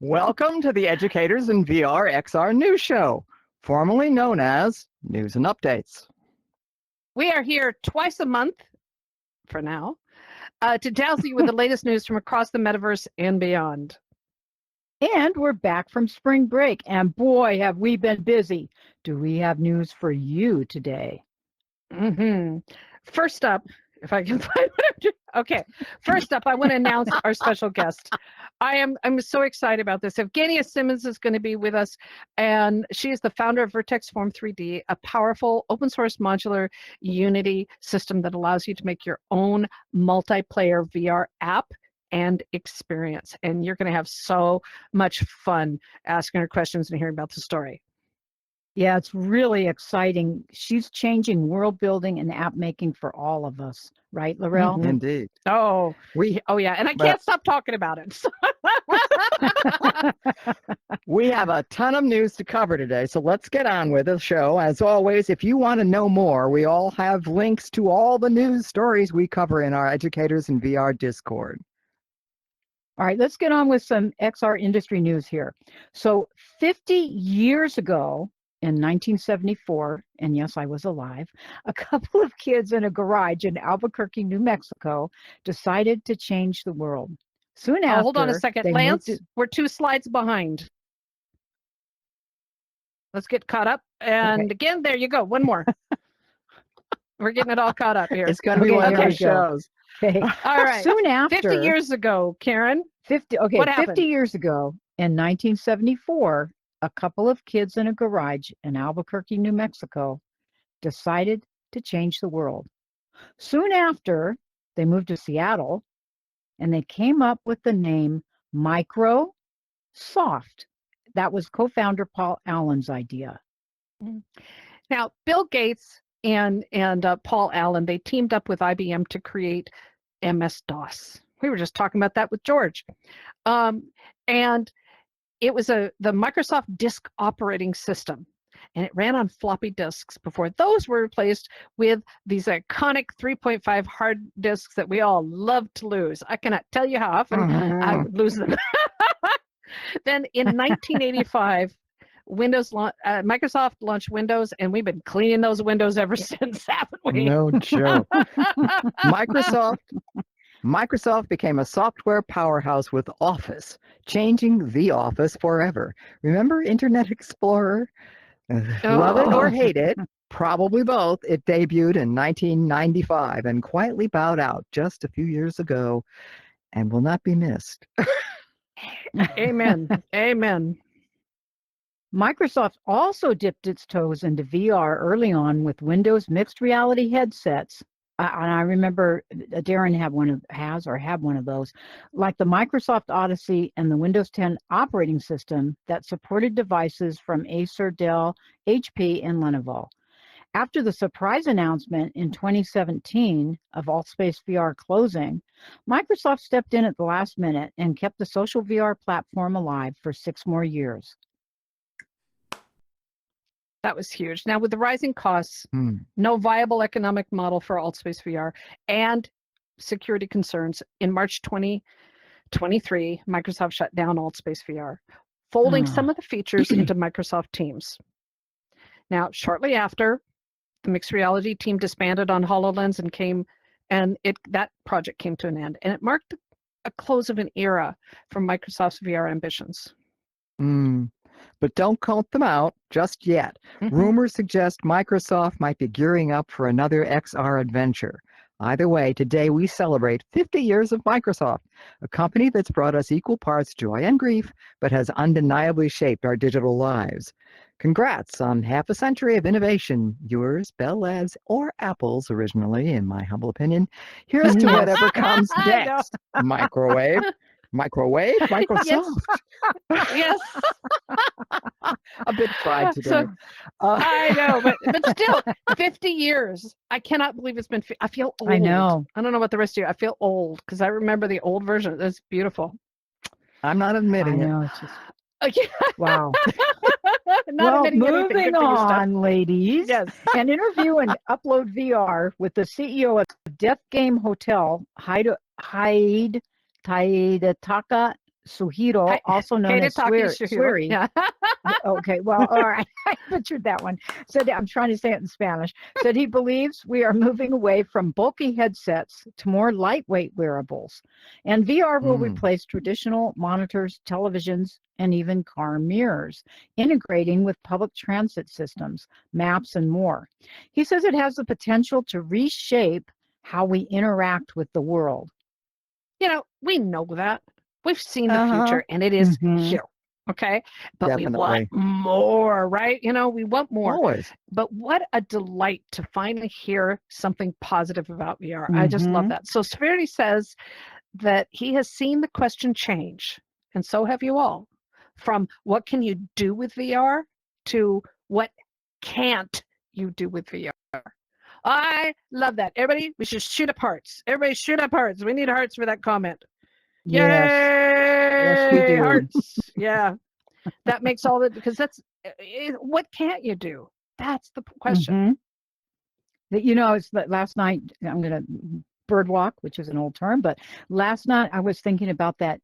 Welcome to the Educators in VR XR News Show, formerly known as News and Updates. We are here twice a month, for now, to dazzle you with the latest news from across the metaverse and beyond. And we're back from spring break, and boy, have we been busy. Do we have news for you today? First up, if I can find what I'm doing. Okay, first up, I want to announce our special guest. I'm so excited about this. Evgeniya Simmons is going to be with us, and she is the founder of Vertex Form 3D, a powerful open source modular Unity system that allows you to make your own multiplayer VR app and experience. And you're going to have so much fun asking her questions and hearing about the story. Yeah, it's really exciting. She's changing world building and app making for all of us, right, Laurel? Indeed. Oh, yeah, and I can't stop talking about it. We have a ton of news to cover today, so let's get on with the show. As always, if you want to know more, we all have links to all the news stories we cover in our Educators in VR Discord. All right, let's get on with some XR industry news here. So 50 years ago, in 1974, and yes, I was alive, a couple of kids in a garage in Albuquerque, New Mexico, decided to change the world. Soon after, hold on a second, Lance, we're 2 slides behind. Let's get caught up. And again, there you go. One more. We're getting it all caught up here. It's going to be one of those shows. Okay. All right. Soon after, 50 years ago, Karen. 50 years ago, in 1974, a couple of kids in a garage in Albuquerque, New Mexico, decided to change the world. Soon after, they moved to Seattle, and they came up with the name Microsoft. That was co-founder Paul Allen's idea. Now, Bill Gates and Paul Allen, they teamed up with IBM to create MS-DOS. We were just talking about that with George. And it was the Microsoft Disk Operating System, and it ran on floppy disks before those were replaced with these iconic 3.5 hard disks that we all love to lose. I cannot tell you how often I would lose them. Then in 1985, Microsoft launched Windows, and we've been cleaning those windows ever since, haven't we? No joke. Microsoft became a software powerhouse with Office, changing the Office forever. Remember Internet Explorer? Love it or hate it, probably both. It debuted in 1995 and quietly bowed out just a few years ago and will not be missed. Amen. Amen. Microsoft also dipped its toes into VR early on with Windows mixed reality headsets. And I remember Darren had one of those, like the Microsoft Odyssey and the Windows 10 operating system that supported devices from Acer, Dell, HP, and Lenovo. After the surprise announcement in 2017 of AltspaceVR closing, Microsoft stepped in at the last minute and kept the social VR platform alive for 6 more years. That was huge. Now, with the rising costs, no viable economic model for AltspaceVR, and security concerns, in March 2023, Microsoft shut down AltspaceVR, folding some of the features into Microsoft Teams. Now, shortly after, the mixed reality team disbanded on HoloLens and that project came to an end, and it marked a close of an era for Microsoft's VR ambitions. But don't count them out just yet. Rumors suggest Microsoft might be gearing up for another XR adventure. Either way, today we celebrate 50 years of Microsoft, a company that's brought us equal parts joy and grief, but has undeniably shaped our digital lives. Congrats on half a century of innovation, yours, Bell Labs, or Apple's originally, in my humble opinion. Here's to whatever comes next. Microwave, Microsoft. Yes. A bit fried today. So, I know, but still, 50 years. I cannot believe it's been. I feel old. I know. I don't know about the rest of you. I feel old because I remember the old version. That's beautiful. I'm not admitting it. It's just, wow. Not admitting anything. Moving on, ladies. Yes. An interview in Upload VR with the CEO of Death Game Hotel, Hidetaka Suhiro, also known as Hated talking to Suhiro. Sweary. Yeah. Okay, well, all right. I butchered that one. Said, I'm trying to say it in Spanish. Said he believes we are moving away from bulky headsets to more lightweight wearables. And VR will replace traditional monitors, televisions, and even car mirrors, integrating with public transit systems, maps, and more. He says it has the potential to reshape how we interact with the world. We know that. We've seen the Uh-huh. future, and it is Mhm. here. Okay. But Definitely. we want more, right? We want more. Always. But what a delight to finally hear something positive about VR. I just love that. So Sverity says that he has seen the question change, and so have you all, from what can you do with VR to what can't you do with VR. I love that. Everybody, we should shoot up hearts. Everybody shoot up hearts. We need hearts for that comment. Yes. Yay! Yes, we do. Hearts. Yeah. That makes all the, because that's, what can't you do? That's the question. It's last night, I'm going to bird walk, which is an old term, but last night I was thinking about that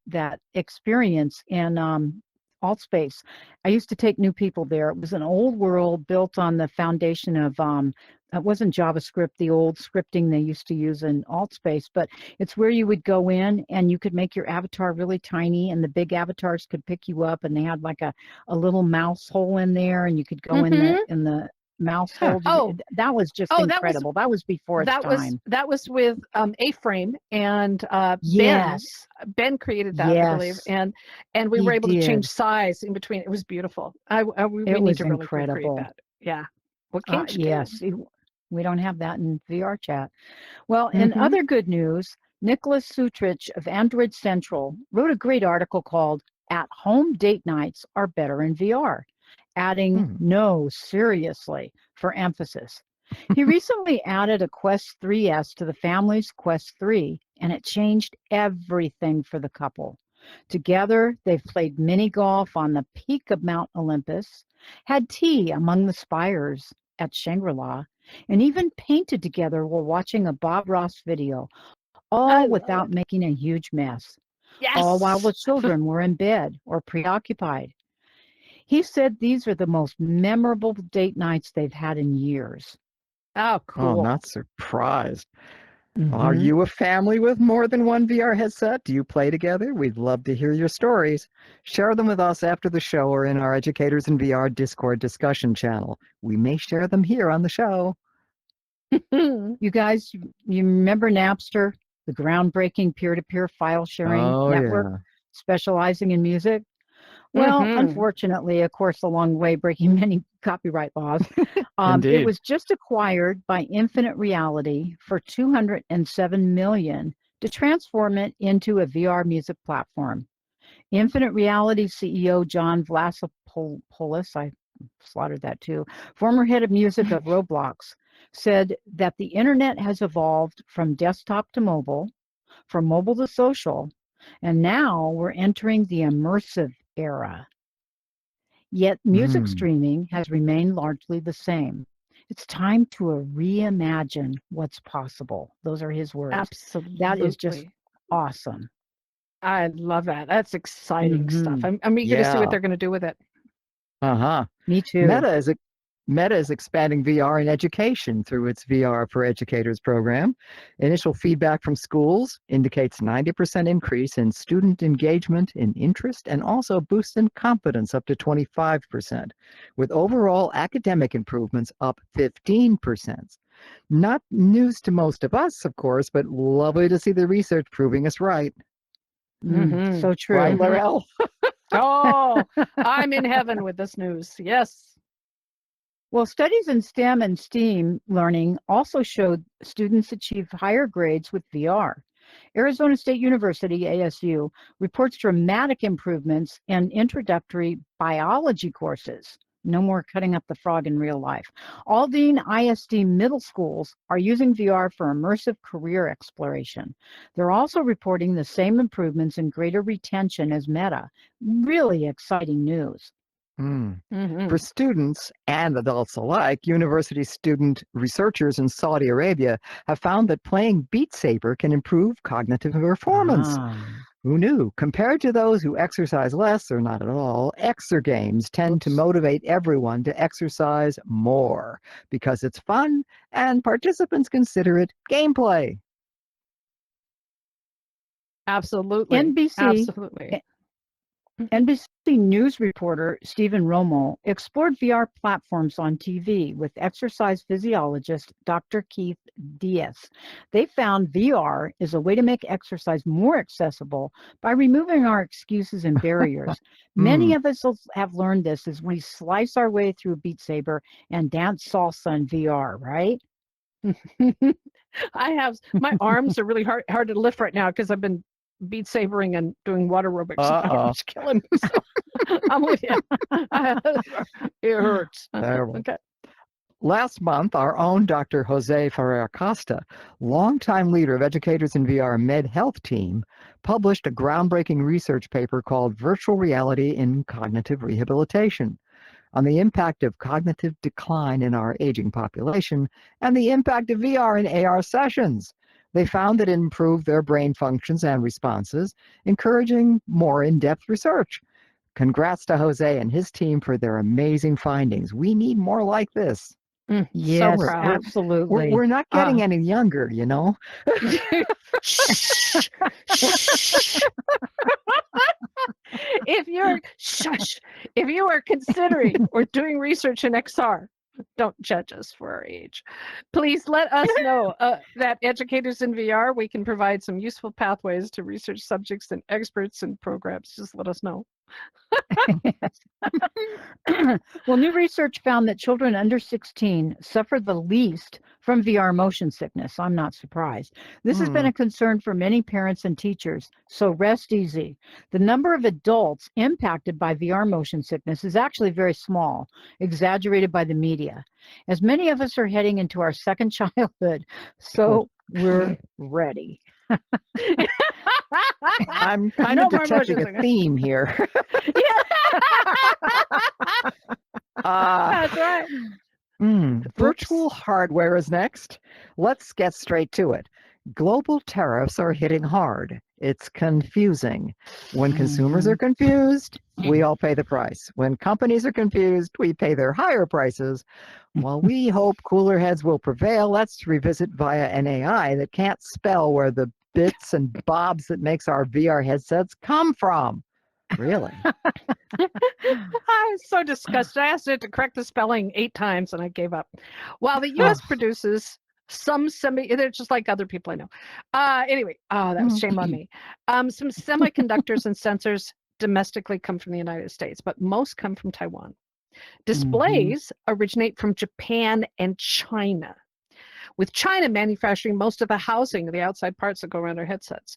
experience in Altspace. I used to take new people there. It was an old world built on the foundation of it wasn't JavaScript, the old scripting they used to use in Altspace, but it's where you would go in and you could make your avatar really tiny, and the big avatars could pick you up, and they had like a little mouse hole in there, and you could go in the mouse hole. That was just incredible. That was before its time. That was with A-Frame, and Yes. Ben created that, I believe, and we were able to change size in between. It was beautiful. We need to really incredible. recreate that. Yeah. What can't you do? Yes. We don't have that in VR chat. Well, in other good news, Nicholas Sutrich of Android Central wrote a great article called "At Home Date Nights Are Better in VR," adding "no, seriously" for emphasis. He recently added a Quest 3S to the family's Quest 3, and it changed everything for the couple. Together, they've played mini golf on the peak of Mount Olympus, had tea among the spires at Shangri-La, and even painted together while watching a Bob Ross video, all without making a huge mess. Yes. All while the children were in bed or preoccupied. He said these are the most memorable date nights they've had in years. Oh, cool. Oh, not surprised. Well, are you a family with more than one VR headset? Do you play together? We'd love to hear your stories. Share them with us after the show or in our Educators in VR Discord discussion channel. We may share them here on the show. You guys, you remember Napster, the groundbreaking peer-to-peer file sharing network specializing in music? Well, unfortunately, of course, along the way, breaking many copyright laws. It was just acquired by Infinite Reality for $207 million to transform it into a VR music platform. Infinite Reality CEO John Vlasopoulos, I slaughtered that too, former head of music of Roblox, said that the internet has evolved from desktop to mobile, from mobile to social, and now we're entering the immersive era. Yet music streaming has remained largely the same. It's time to reimagine what's possible. Those are his words. Absolutely. That is just awesome. I love that. That's exciting stuff. I'm eager to see what they're going to do with it. Me too. Meta is expanding VR in education through its VR for Educators program. Initial feedback from schools indicates 90% increase in student engagement, in interest, and also boost in confidence up to 25%, with overall academic improvements up 15%. Not news to most of us, of course, but lovely to see the research proving us right. So true. Right, Laurel? Oh, I'm in heaven with this news. Yes. Well, studies in STEM and STEAM learning also showed students achieve higher grades with VR. Arizona State University, ASU, reports dramatic improvements in introductory biology courses. No more cutting up the frog in real life. Aldine ISD middle schools are using VR for immersive career exploration. They're also reporting the same improvements in greater retention as Meta. Really exciting news. For students and adults alike, university student researchers in Saudi Arabia have found that playing Beat Saber can improve cognitive performance. Who knew? Compared to those who exercise less or not at all, exergames tend to motivate everyone to exercise more because it's fun and participants consider it gameplay. Absolutely. NBC Absolutely. NBC News reporter Stephen Romo explored VR platforms on TV with exercise physiologist Dr. Keith Diaz. They found VR is a way to make exercise more accessible by removing our excuses and barriers. Many of us have learned this as we slice our way through Beat Saber and dance salsa in VR, right? I have my arms are really hard to lift right now because I've been beat sabering and doing water aerobics. My arms killing me. So I'm with you. It hurts. Terrible. Okay. Last month, our own Dr. Jose Ferrer Costa, longtime leader of Educators in VR Med Health team, published a groundbreaking research paper called Virtual Reality in Cognitive Rehabilitation on the impact of cognitive decline in our aging population and the impact of VR and AR sessions. They found that it improved their brain functions and responses, encouraging more in-depth research. Congrats to Jose and his team for their amazing findings. We need more like this. Yes, so proud. absolutely. We're not getting any younger, you know? If you are considering or doing research in XR, don't judge us for our age. Please let us know that Educators in VR, we can provide some useful pathways to research subjects and experts and programs. Just let us know. Well, new research found that children under 16 suffer the least from VR motion sickness. I'm not surprised. This has been a concern for many parents and teachers, so rest easy. The number of adults impacted by VR motion sickness is actually very small, exaggerated by the media, as many of us are heading into our second childhood, so we're ready. I'm kind of detecting a theme here. That's right. Virtual hardware is next. Let's get straight to it. Global tariffs are hitting hard. It's confusing. When consumers are confused, we all pay the price. When companies are confused, we pay their higher prices. While we hope cooler heads will prevail, let's revisit via an AI that can't spell where the bits and bobs that makes our VR headsets come from. Really? I was so disgusted. I asked it to correct the spelling 8 times and I gave up. While the U.S. produces some they're just like other people I know. Anyway, that was shame on me. Some semiconductors and sensors domestically come from the United States, but most come from Taiwan. Displays originate from Japan and China, with China manufacturing most of the housing, the outside parts that go around our headsets.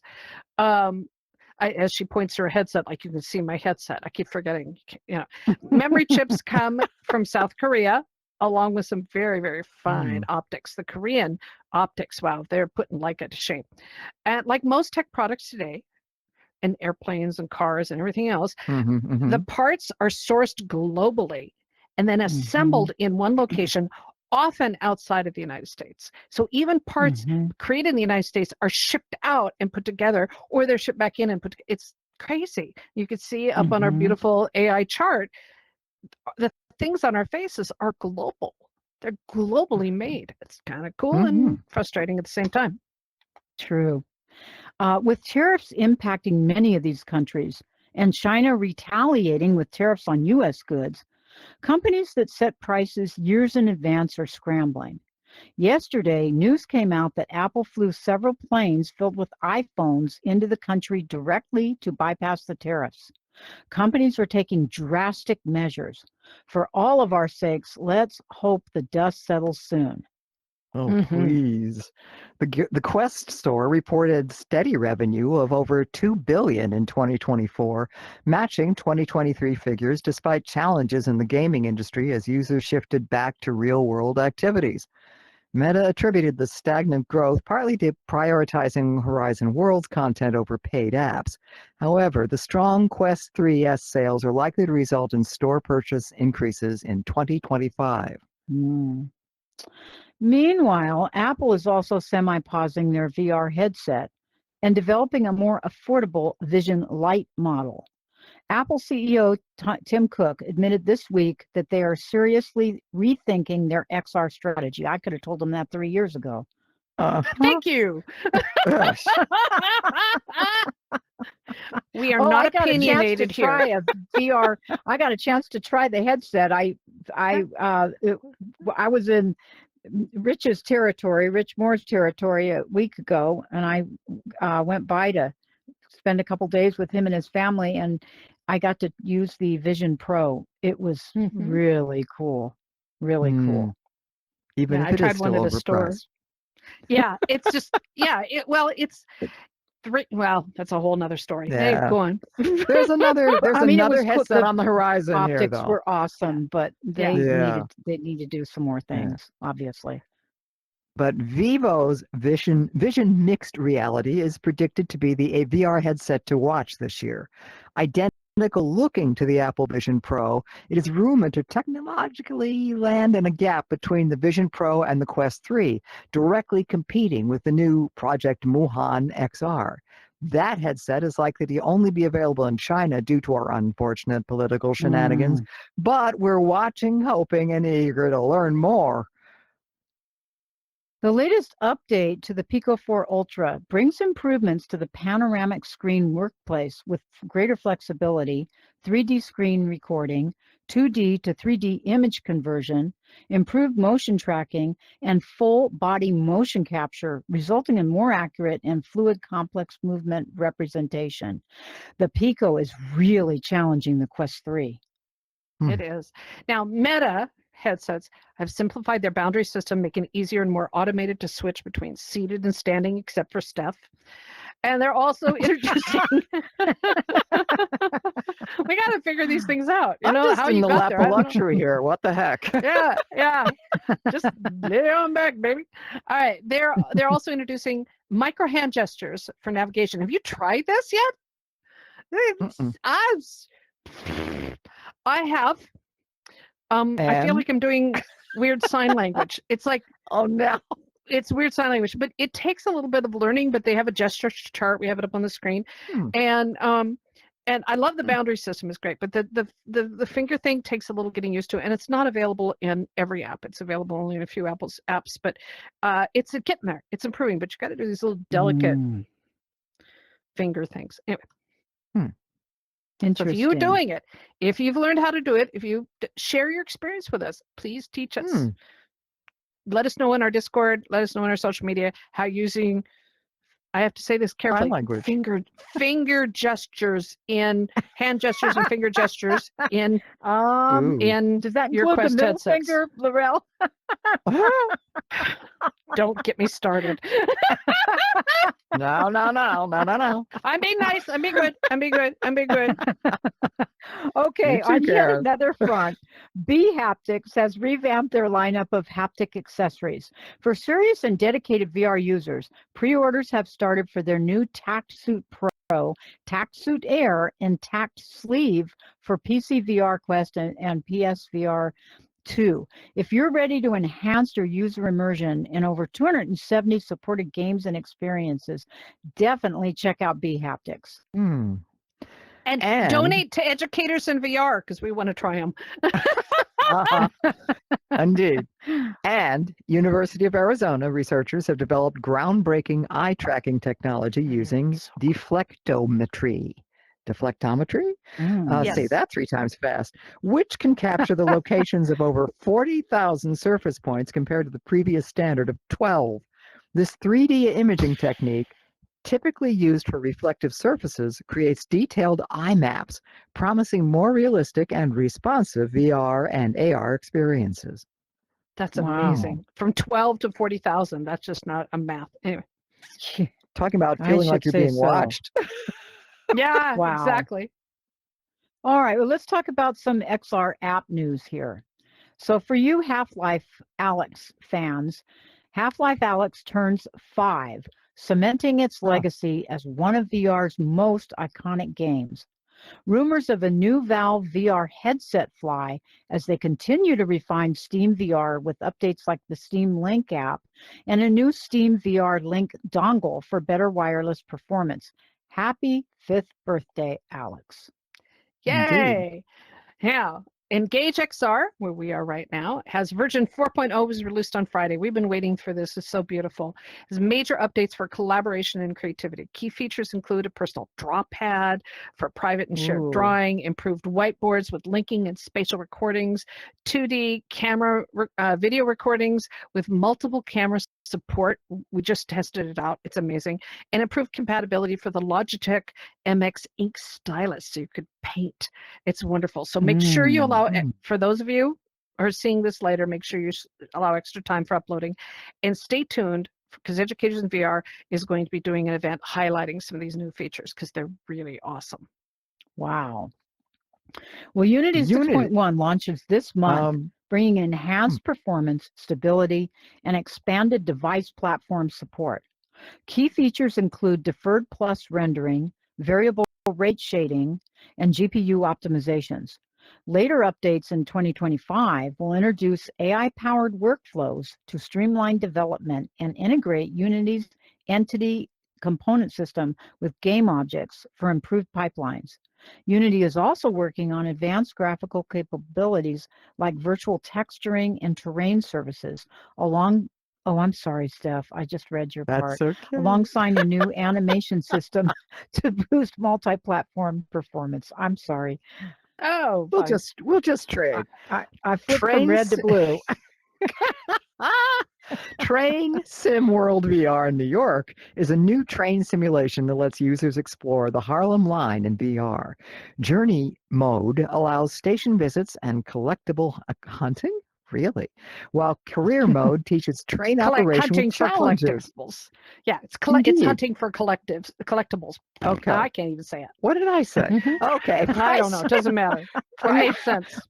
As she points to her headset, like you can see my headset. I keep forgetting, memory chips come from South Korea, along with some very, very fine optics. The Korean optics, wow, they're putting Leica to shame. And like most tech products today, and airplanes and cars and everything else, the parts are sourced globally and then assembled in one location, often outside of the United States. So even parts created in the United States are shipped out and put together, or they're shipped back in and put. It's crazy. You can see up on our beautiful AI chart, the things on our faces are global. They're globally made. It's kind of cool and frustrating at the same time. True. With tariffs impacting many of these countries and China retaliating with tariffs on U.S. goods, companies that set prices years in advance are scrambling. Yesterday, news came out that Apple flew several planes filled with iPhones into the country directly to bypass the tariffs. Companies are taking drastic measures. For all of our sakes, let's hope the dust settles soon. Oh, please. The Quest store reported steady revenue of over $2 billion in 2024, matching 2023 figures despite challenges in the gaming industry as users shifted back to real-world activities. Meta attributed the stagnant growth partly to prioritizing Horizon Worlds content over paid apps. However, the strong Quest 3S sales are likely to result in store purchase increases in 2025. Meanwhile, Apple is also semi-pausing their VR headset and developing a more affordable Vision Lite model. Apple CEO Tim Cook admitted this week that they are seriously rethinking their XR strategy. I could have told them that 3 years ago. Thank you. Gosh. We are not opinionated here. I got a chance to try a VR. I got a chance to try the headset. I was in Rich Moore's territory a week ago, and I went by to spend a couple days with him and his family, and I got to use the Vision Pro. It was really cool. Really cool. Even if I it tried is one still at a store. overpriced. Yeah, it's just it's that's a whole nother story. Yeah. Hey, go on. There's another was headset cool. on the horizon here, Optics though. were awesome, but they need to do some more things, obviously. But Vivo's Vision Mixed Reality is predicted to be the VR headset to watch this year. Identical looking to the Apple Vision Pro, it is rumored to technologically land in a gap between the Vision Pro and the Quest 3, directly competing with the new Project Muhan XR. That headset is likely to only be available in China due to our unfortunate political shenanigans, but we're watching, hoping, and eager to learn more. The latest update to the Pico 4 Ultra brings improvements to the panoramic screen workplace with greater flexibility, 3D screen recording, 2D to 3D image conversion, improved motion tracking, and full body motion capture, resulting in more accurate and fluid complex movement representation. The Pico is really challenging the Quest 3. It is. Now, Meta headsets have simplified their boundary system, making it easier and more automated to switch between seated and standing, except for Steph. And they're also introducing. We got to figure these things out. You know just how in you the got lap there. of luxury here. What the heck? Yeah. Just lay on back, baby. All right. They're also introducing micro hand gestures for navigation. Have you tried this yet? I have. I feel like I'm doing weird sign language. It's like, oh no. It's weird sign language, but it takes a little bit of learning, but they have a gesture chart. We have it up on the screen. And I love the boundary system is great, but the finger thing takes a little getting used to, and it's not available in every app. It's available only in a few Apple's apps, but it's getting there. It's improving, but you got to do these little delicate finger things. Anyway. So if you're doing it, if you've learned how to do it, if you share your experience with us, please teach us. Let us know in our Discord. Let us know in our social media how using. I have to say this carefully. Finger gestures in hand gestures and finger gestures in does that your include Quest the middle headsets. finger, Laurel? Don't get me started. No. I'm being nice. I'm being good. Okay, on yet another front, Haptics has revamped their lineup of haptic accessories. For serious and dedicated VR users, pre-orders have started for their new Tact Suit Pro, Tact Suit Air, and Tact Sleeve for PC VR Quest and PSVR 2. If you're ready to enhance your user immersion in over 270 supported games and experiences, definitely check out Haptics. And donate to educators in VR because we want to try them. Indeed. And University of Arizona researchers have developed groundbreaking eye tracking technology using deflectometry. Deflectometry? Say that 3 times fast, which can capture the locations of over 40,000 surface points compared to the previous standard of 12. This 3D imaging technique, typically used for reflective surfaces, creates detailed eye maps, promising more realistic and responsive VR and AR experiences. That's amazing. From 12 to 40,000. That's just not a math. Anyway. Talking about feeling like you're being watched. Yeah, exactly. All right, well, let's talk about some XR app news here. So for you Half-Life Alyx fans, Half-Life Alyx turns 5, cementing its legacy as one of VR's most iconic games. Rumors of a new Valve VR headset fly as they continue to refine Steam VR with updates like the Steam Link app and a new Steam VR Link dongle for better wireless performance. Happy 5th birthday, Alex. Yay! Yeah. Engage XR, where we are right now, has version 4.0 was released on Friday. We've been waiting for this. It's so beautiful. It has major updates for collaboration and creativity. Key features include a personal draw pad for private and shared Ooh. drawing, improved whiteboards with linking and spatial recordings, 2D camera video recordings with multiple camera support. We just tested it out. It's amazing. And improved compatibility for the Logitech MX ink stylus so you could paint. It's wonderful. So make sure you allow, for those of you who are seeing this later, make sure you allow extra time for uploading. And stay tuned, because Educators in VR is going to be doing an event highlighting some of these new features because they're really awesome. Wow. Well, Unity 6.1 launches this month, bringing enhanced performance, stability, and expanded device platform support. Key features include deferred plus rendering, variable rate shading, and GPU optimizations. Later updates in 2025 will introduce AI-powered workflows to streamline development and integrate Unity's entity component system with game objects for improved pipelines. Unity is also working on advanced graphical capabilities like virtual texturing and terrain services I'm sorry, Steph. I just read your part. That's okay. Alongside a new animation system to boost multi-platform performance. I'm sorry. Oh, we'll just trade. I flipped from red to blue. Train Sim World VR in New York is a new train simulation that lets users explore the Harlem Line in VR. Journey mode allows station visits and collectible hunting. Really? While career mode teaches train operation hunting with for challenges. collectibles. Yeah, it's Indeed. hunting for collectibles. Okay. I can't even say it. What did I say? Okay. I don't know. It doesn't matter. It made sense.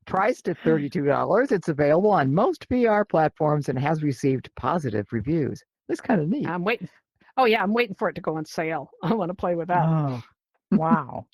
Priced at $32, it's available on most VR platforms and has received positive reviews. That's kind of neat. I'm waiting. Oh yeah, I'm waiting for it to go on sale. I want to play with that. Oh, wow.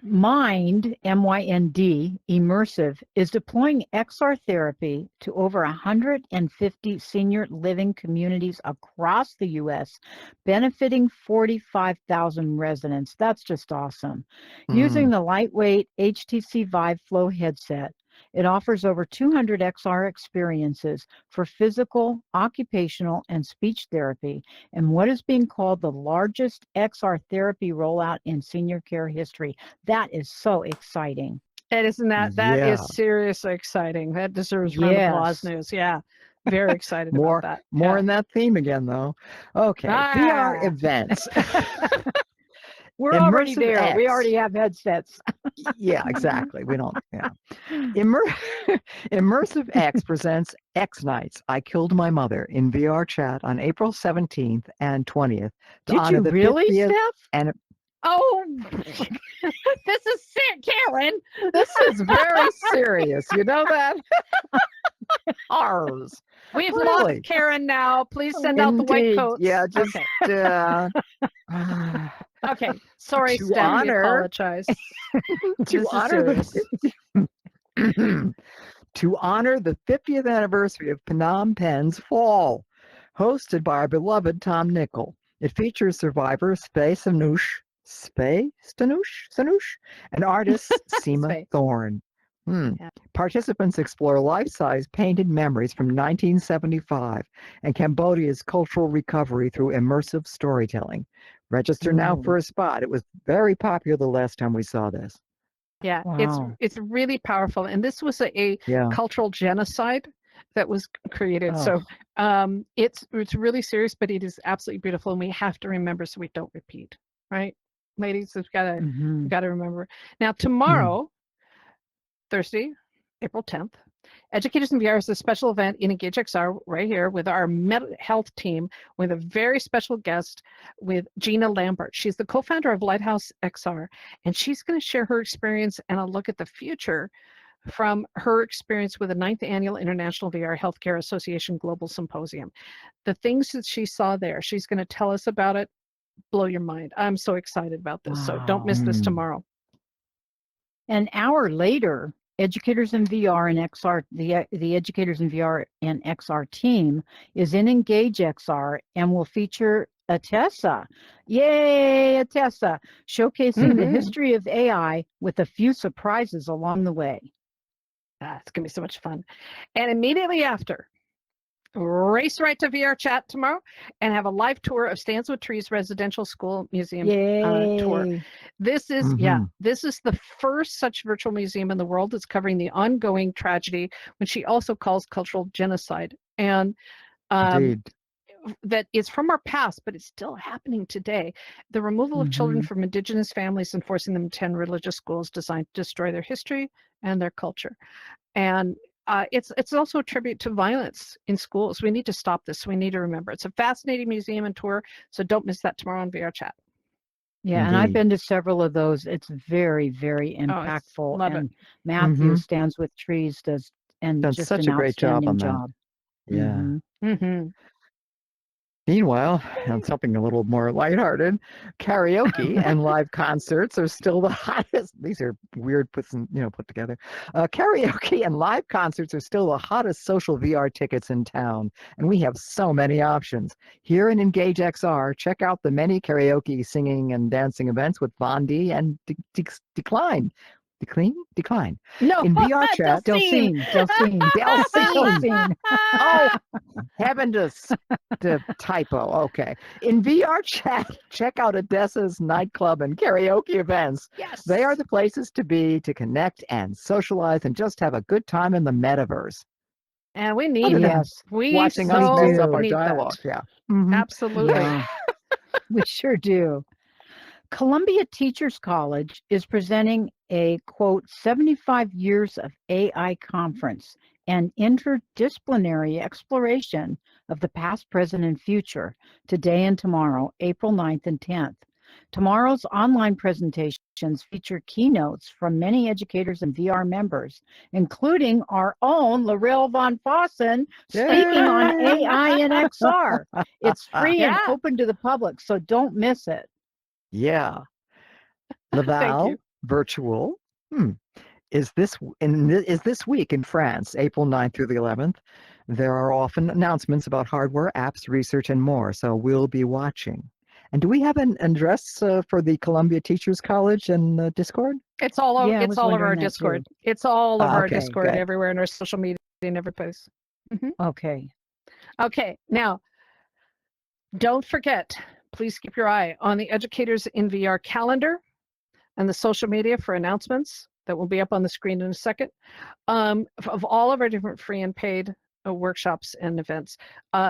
Mind, MYND, Immersive, is deploying XR therapy to over 150 senior living communities across the U.S., benefiting 45,000 residents. That's just awesome. Using the lightweight HTC Vive Flow headset, it offers over 200 XR experiences for physical, occupational, and speech therapy, and what is being called the largest XR therapy rollout in senior care history. That is so exciting. And isn't that is seriously exciting. That deserves round of applause news. Yeah. Very excited about that. More in that theme again, though. Okay. VR events. We're already there. We already have headsets. Yeah, exactly. We don't. Yeah. Immersive X presents X Nights. I Killed My Mother in VR chat on April 17th and 20th. Did you really, Steph? And oh, this is sick, Karen. This is very serious. You know that? Ours. We've lost Karen now. Please send out the white coats. Yeah, just. Okay, sorry, Steph. We apologize. To honor the 50th anniversary of Phnom Penh's fall, hosted by our beloved Tom Nickel. It features survivor Spay Stanush and artist Seema Thorne. Yeah. Participants explore life-size painted memories from 1975 and Cambodia's cultural recovery through immersive storytelling. Register now for a spot. It was very popular the last time we saw this. Yeah, it's really powerful. And this was a cultural genocide that was created. So it's really serious, but it is absolutely beautiful. And we have to remember so we don't repeat, right? Ladies, we've got to remember. Now, tomorrow, Thursday, April 10th, Educators in VR is a special event in Engage XR right here with our mental health team with a very special guest with Gina Lambert. She's the co-founder of Lighthouse XR, and she's going to share her experience and a look at the future from her experience with the 9th Annual International VR Healthcare Association Global Symposium. The things that she saw there, she's going to tell us about it blow your mind. I'm so excited about this. So don't Wow. miss this tomorrow. An hour later, Educators in VR and XR, the Educators in VR and XR team is in Engage XR and will feature Atessa. Yay, Atessa, showcasing the history of AI with a few surprises along the way. It's going to be so much fun. And immediately after, race right to VR Chat tomorrow and have a live tour of Stands with Trees Residential School Museum tour. Yay. This is this is the first such virtual museum in the world that's covering the ongoing tragedy, which she also calls cultural genocide, and that is from our past, but it's still happening today. The removal of children from indigenous families and forcing them to attend religious schools designed to destroy their history and their culture. And it's also a tribute to violence in schools. We need to stop this. We need to remember. It's a fascinating museum and tour, so don't miss that tomorrow on VR Chat. Yeah, and I've been to several of those. It's very, very impactful. And Matthew Stands with Trees does just such an a great job on job. that. Yeah. Meanwhile, and something a little more lighthearted, karaoke and live concerts are still the hottest. These are weird put together. Karaoke and live concerts are still the hottest social VR tickets in town, and we have so many options. Here in Engage XR, check out the many karaoke, singing, and dancing events with Bondi and Decline. No, in VR Chat, Delphine. Oh, heaven to typo. Okay. In VR Chat, check out Odessa's nightclub and karaoke events. Yes. They are the places to be to connect and socialize and just have a good time in the metaverse. And we need that. We watching us mess up our dialogue. That. Yeah. Absolutely. Yeah. We sure do. Columbia Teachers College is presenting a, quote, 75 years of AI conference, an interdisciplinary exploration of the past, present, and future, today and tomorrow, April 9th and 10th. Tomorrow's online presentations feature keynotes from many educators and VR members, including our own Lorel von Fossen speaking on AI and XR. It's free and open to the public, so don't miss it. Yeah. Laval Virtual is this week in France, April 9th through the 11th. There are often announcements about hardware, apps, research, and more, so we'll be watching. And do we have an address for the Columbia Teachers College and Discord? It's all over. It's all over our Discord. It's all over our Discord, good. Everywhere in our social media and every place. Okay. Now, don't forget. Please keep your eye on the Educators in VR calendar and the social media for announcements that will be up on the screen in a second of all of our different free and paid workshops and events.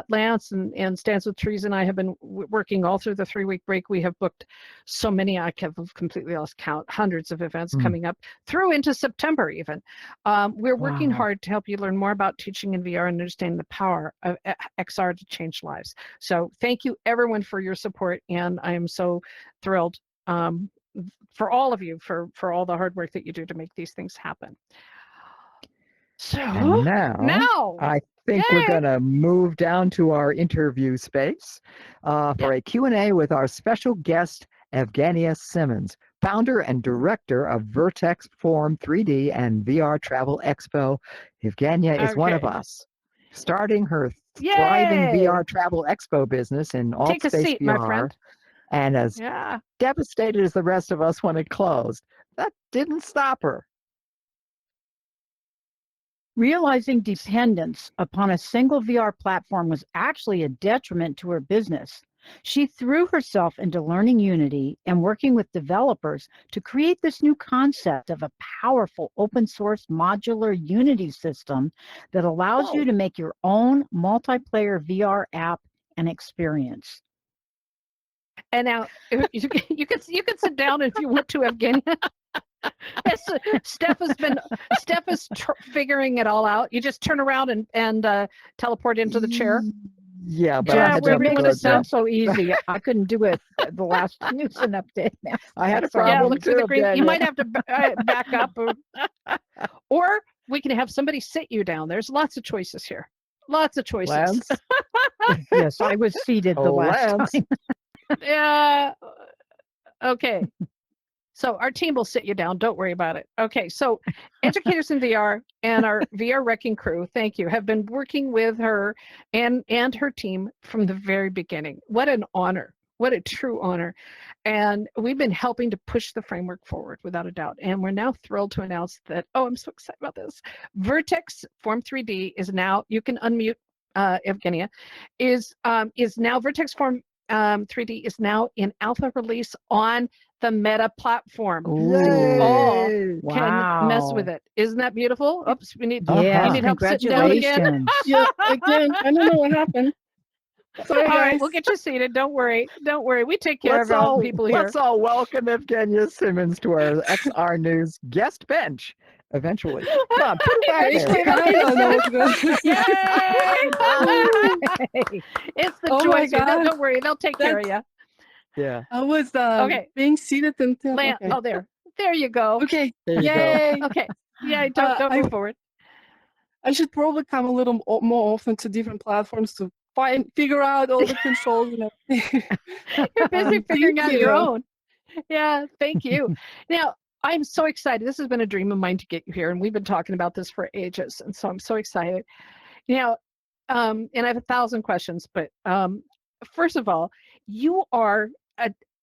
Lance and Stands with Trees and I have been working all through the 3-week break. We have booked so many, I have completely lost count, hundreds of events coming up through into September even. We're working hard to help you learn more about teaching in VR and understanding the power of XR to change lives. So thank you everyone for your support, and I am so thrilled for all of you for all the hard work that you do to make these things happen. So and now I think we're going to move down to our interview space for a Q&A with our special guest, Evgeniya Simmons, founder and director of Vertex Form 3D and VR Travel Expo. Evgeniya is one of us, starting her thriving VR Travel Expo business in AltspaceVR. Take a seat, my friend. And as devastated as the rest of us when it closed, that didn't stop her. Realizing dependence upon a single VR platform was actually a detriment to her business. She threw herself into learning Unity and working with developers to create this new concept of a powerful open source modular Unity system that allows you to make your own multiplayer VR app and experience. And now you can sit down if you want to, Evgeniya. Steph is figuring it all out. You just turn around and teleport into the chair. Yeah, but we're making it sound so easy. I couldn't do it the last Houston update. I had a problem. Look through the green. You might have to back up, or we can have somebody sit you down. There's lots of choices here. Lots of choices. Lance? Yes, I was seated the last time. Yeah. Okay. So our team will sit you down. Don't worry about it. Okay. So Educators in VR and our VR Wrecking crew, thank you, have been working with her and her team from the very beginning. What an honor. What a true honor. And we've been helping to push the framework forward without a doubt. And we're now thrilled to announce that, oh, I'm so excited about this. Vertex Form 3D is now, you can unmute Evgeniya, is now Vertex Form 3D is now in alpha release on the Meta platform. So you all can mess with it. Isn't that beautiful? Oops, we need Yes, you need help sitting down again. congratulations. Yeah, again, I don't know what happened. Sorry, All right, guys. we'll get you seated. Don't worry. Don't worry. We take care of our people here. Let's all welcome Evgeniya Simmons to our XR News guest bench eventually. Come on, put it back Raise there. my hand. I know what's good. Yay! It's the Oh my joys. Don't, God. don't worry. They'll take care of you. Yeah, I was Okay. being seated until. Land. Okay. Oh, there you go. Okay. there you go. Yay. Okay. Yeah, don't I- move forward. I should probably come a little more often to different platforms to figure out all the controls. You're busy figuring out your own. Yeah, thank you. Now, I'm so excited. This has been a dream of mine to get you here, and we've been talking about this for ages, and so I'm so excited. Now, and I have 1,000 questions, but first of all, you are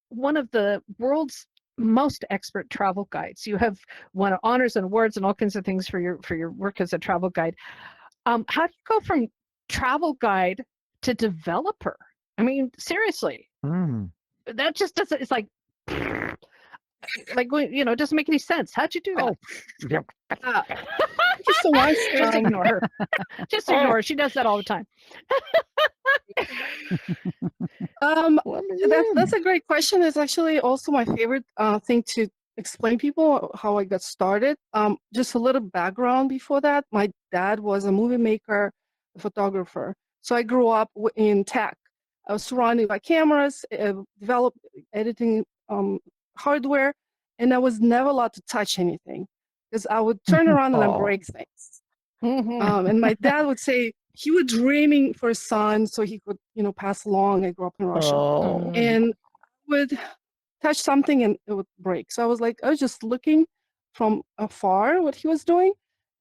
one of the world's most expert travel guides. You have won honors and awards and all kinds of things for your work as a travel guide. How do you go from travel guide to developer? I mean, seriously, that just doesn't. It's like it doesn't make any sense. How'd you do that? Thank you so much. Just ignore her. Just ignore her. She does that all the time. That's a great question. It's actually also my favorite thing to explain people how I got started. Just a little background before that. My dad was a movie maker, a photographer. So I grew up in tech. I was surrounded by cameras, developed editing hardware, and I was never allowed to touch anything because I would turn around and I break things. And my dad would say he was dreaming for a son so he could, pass along. I grew up in Russia, and would touch something and it would break. So I was just looking from afar what he was doing,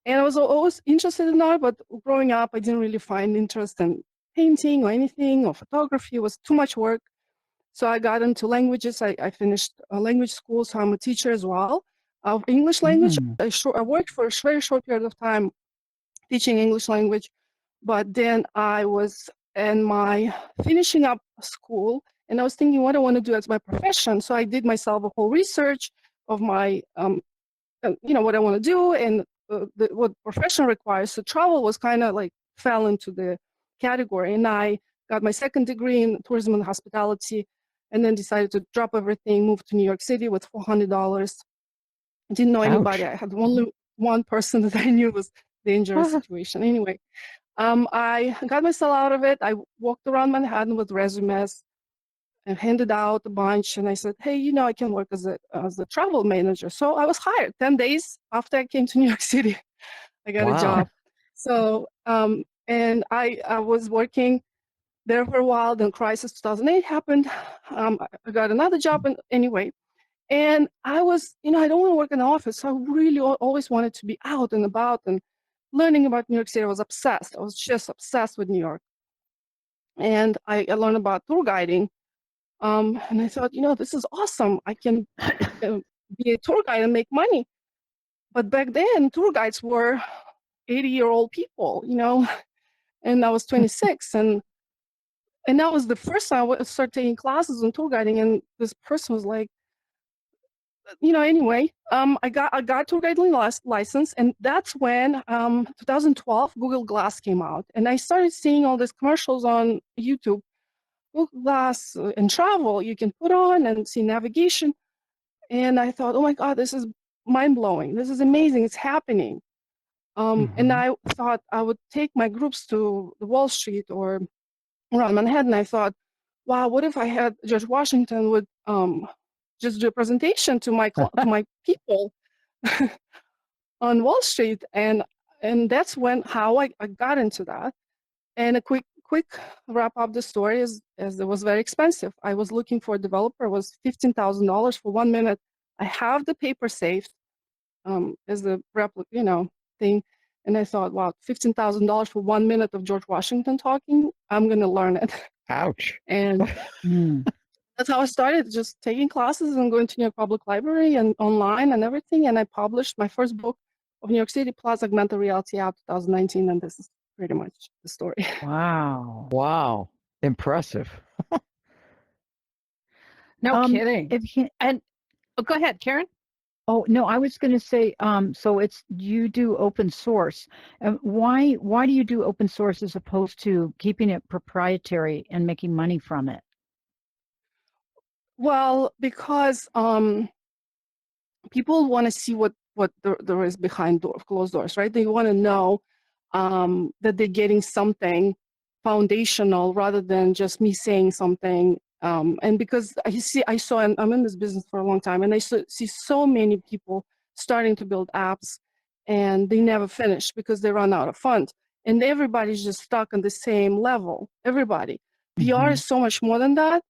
and I was always interested in art. But growing up, I didn't really find interest in painting or anything or photography. It was too much work. So I got into languages. I finished language school, so I'm a teacher as well of English language. I worked for a very short period of time teaching English language, but then I was in my finishing up school, and I was thinking what I want to do as my profession. So I did myself a whole research of my, what I want to do and what profession requires. So travel was kind of like fell into the category, and I got my second degree in tourism and hospitality, and then decided to drop everything, move to New York City with $400. I didn't know anybody. I had only one person that I knew was dangerous situation. Anyway, I got myself out of it. I walked around Manhattan with resumes and handed out a bunch. And I said, hey, I can work as a travel manager. So I was hired 10 days after I came to New York City. I got a job. So, and I was working there for a while. Then crisis 2008 happened. I got another job. And anyway, and I was, I don't want to work in the office. So I really always wanted to be out and about and learning about New York City. I was obsessed. I was just obsessed with New York. And I learned about tour guiding. And I thought, this is awesome. I can be a tour guide and make money. But back then, tour guides were 80-year-old people, and I was 26. And that was the first time I started taking classes on tour guiding. And this person was like, anyway, I got tour guiding license, and that's when 2012 Google Glass came out, and I started seeing all these commercials on YouTube. Google Glass and travel, you can put on and see navigation, and I thought, oh my God, this is mind blowing. This is amazing. It's happening. And I thought I would take my groups to the Wall Street or around Manhattan. I thought, wow, what if I had George Washington would just do a presentation to my people on Wall Street, and that's how I got into that. And a quick quick wrap up the story as it was very expensive. I was looking for a developer. It was $15,000 for 1 minute. I have the paper saved as the thing. And I thought, wow, $15,000 for 1 minute of George Washington talking. I'm going to learn it. Ouch. And that's how I started, just taking classes and going to New York Public Library and online and everything. And I published my first book of New York City plus augmented reality app 2019. And this is pretty much the story. Wow. Wow. Impressive. No kidding. And go ahead, Karen. Oh no, I was going to say, so it's you do open source. Why do you do open source as opposed to keeping it proprietary and making money from it? Well, because people want to see what there is behind closed doors, right? They want to know that they're getting something foundational rather than just me saying something. And because I saw, and I'm in this business for a long time, and I see so many people starting to build apps, and they never finish because they run out of funds, and everybody's just stuck on the same level. Everybody, VR is so much more than that.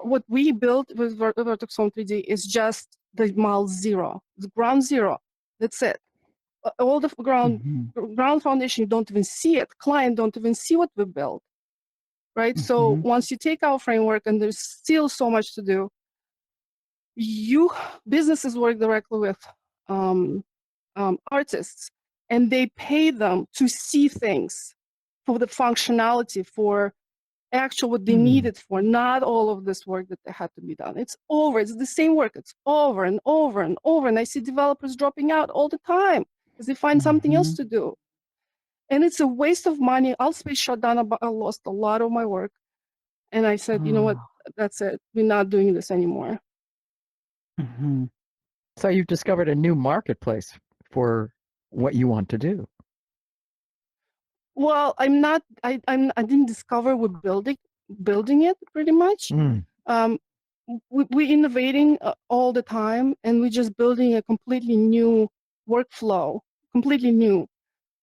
What we built with Vertex Form 3D is just the mile zero, the ground zero. That's it. All the ground foundation, you don't even see it. Client don't even see what we built, right? So once you take our framework, and there's still so much to do, businesses work directly with artists, and they pay them to see things for the functionality, for actual what they need it for, not all of this work that had to be done. It's over. It's the same work. It's over and over and over. And I see developers dropping out all the time because they find something else to do. And it's a waste of money. Altspace shut down. I lost a lot of my work. And I said, you know what? That's it. We're not doing this anymore. So you've discovered a new marketplace for what you want to do. Well, I didn't discover we're building it pretty much. We're innovating all the time, and we're just building a completely new workflow, completely new.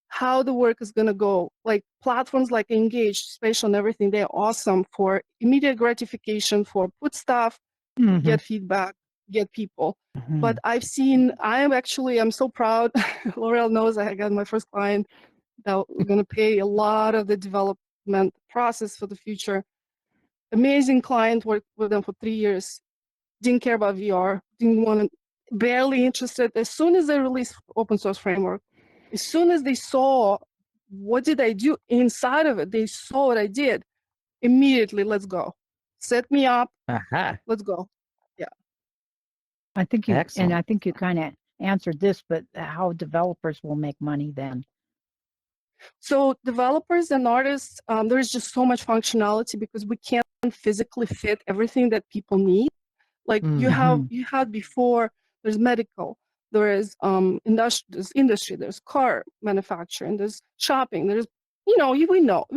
How the work is going to go. Like platforms like Engage, Spatial, and everything, they're awesome for immediate gratification, for put stuff, get feedback, get people. But I'm so proud. L'Oreal knows I got my first client that we're going to pay a lot of the development process for the future. Amazing client, worked with them for 3 years. Didn't care about VR, barely interested. As soon as they released open source framework, as soon as they saw what did I do inside of it, they saw what I did, immediately, let's go. Set me up, let's go. Yeah. I think you kind of answered this, but how developers will make money then? So developers and artists, there's just so much functionality because we can't physically fit everything that people need. Like you had before, there's medical, there is industry, there's car manufacturing, there's shopping, there's, we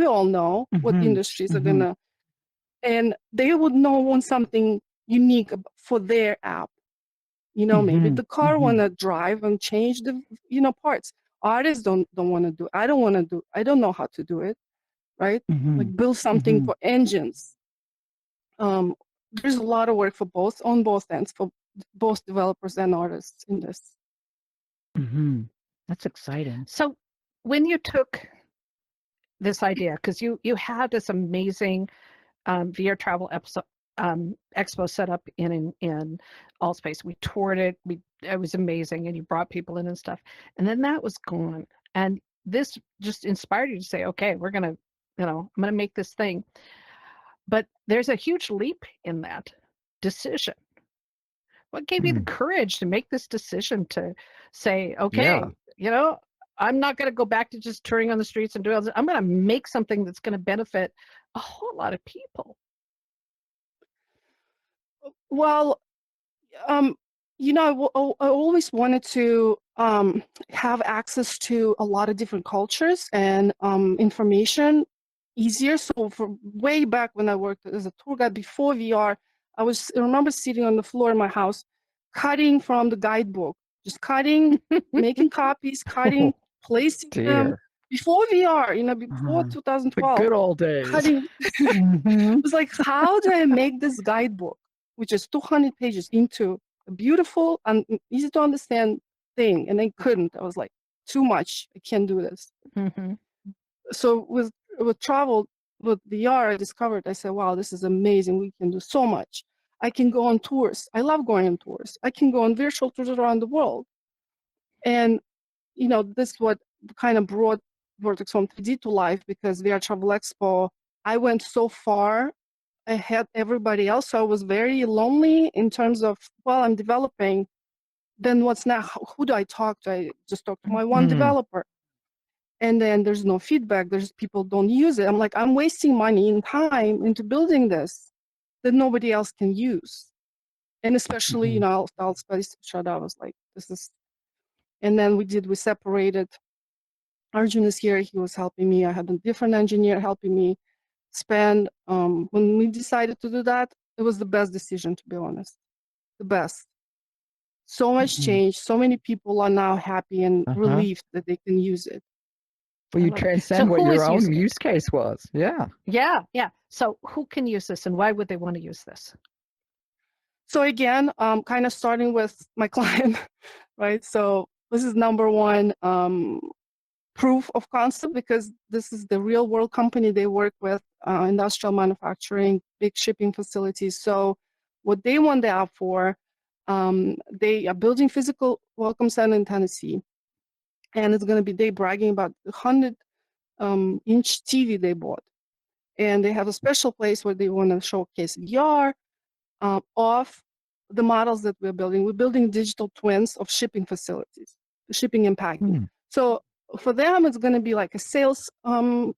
all know what industries are gonna, and they would want something unique for their app. Maybe the car wanna drive and change the, parts. Artists don't want to do. I don't know how to do it, right? Like build something for engines. There's a lot of work on both ends, for both developers and artists in this. That's exciting. So when you took this idea, because you had this amazing VR travel expo set up in Altspace. We toured it. It was amazing, and you brought people in and stuff. And then that was gone. And this just inspired you to say, okay, we're gonna, I'm gonna make this thing. But there's a huge leap in that decision. What gave you the courage to make this decision to say, okay, I'm not going to go back to just touring on the streets and doing all this. I'm going to make something that's going to benefit a whole lot of people? Well, I always wanted to have access to a lot of different cultures and information easier. So for way back when I worked as a tour guide before VR, I remember sitting on the floor in my house, cutting from the guidebook, just cutting, making copies, cutting, placing them, before VR, before Uh-huh. The 2012, good old days. cutting. Mhm. It was like, how do I make this guidebook, which is 200 pages, into a beautiful and easy to understand thing? And I couldn't. I was like, too much. I can't do this. Mm-hmm. So with travel, with VR, I discovered, I said, wow, this is amazing. We can do so much. I can go on tours. I love going on tours. I can go on virtual tours around the world. And, this is what kind of brought Vertex Form 3D to life, because VR Travel Expo, I went so far ahead everybody else. So I was very lonely in terms of, well, I'm developing. Then what's now? Who do I talk to? I just talk to my one Mm. developer. And then there's no feedback. There's people don't use it. I'm like, I'm wasting money and time into building this that nobody else can use. And especially, Altspace shut out. I was like, this is. And then we separated. Arjun is here. He was helping me. I had a different engineer helping me spend. When we decided to do that, it was the best decision, to be honest. The best. So much Mhm. change. So many people are now happy and Uh-huh. relieved that they can use it. Well, I you love it. transcend So what who your is own using it? use case was. Yeah. Yeah, yeah. So who can use this, and why would they want to use this? So again, kind of starting with my client, right? So this is number one proof of concept, because this is the real world company they work with, industrial manufacturing, big shipping facilities. So what they want the app for, they are building physical welcome center in Tennessee. And it's going to be, they bragging about the 100-inch TV they bought. And they have a special place where they want to showcase VR of the models that we're building. We're building digital twins of shipping facilities, shipping and packing. Hmm. So for them, it's going to be like a sales kind